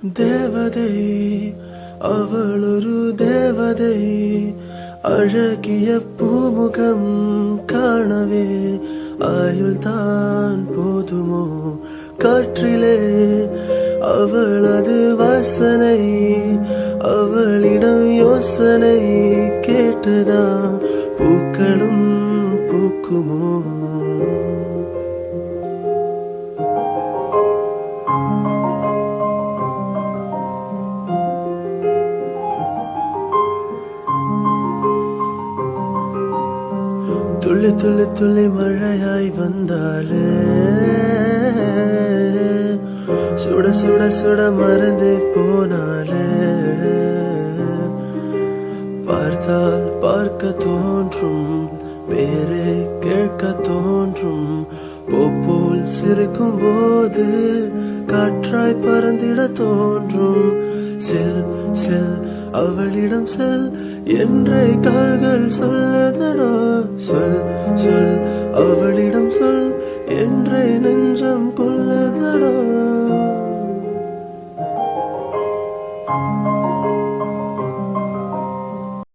தேவதை அவள் ஒரு தேவதை, அழகிய பூமுகம் காணவே ஆயுள் தான் போதுமோ? காற்றிலே அவளது வாசனை, அவளிடம் யோசனை கேட்டுதான் பூக்களும் பூக்குமோ? துள்ளி துள்ளி துள்ளி மழையாய் வந்தாலே, சுட சுட சுட மறந்தே போனாலே, பார்த்தால் பார்க்க தோன்றும், பேரே கேட்க தோன்றும், போல் சிரிக்கும் போது காற்றாய் பறந்திட தோன்றும். செல் செல் அவளிடம் செல் என்றே கால்கள் சொல்லதடா, சொல் சொல் அவளிடம் சொல் என்றே நெஞ்சம் கொள்ளதடா.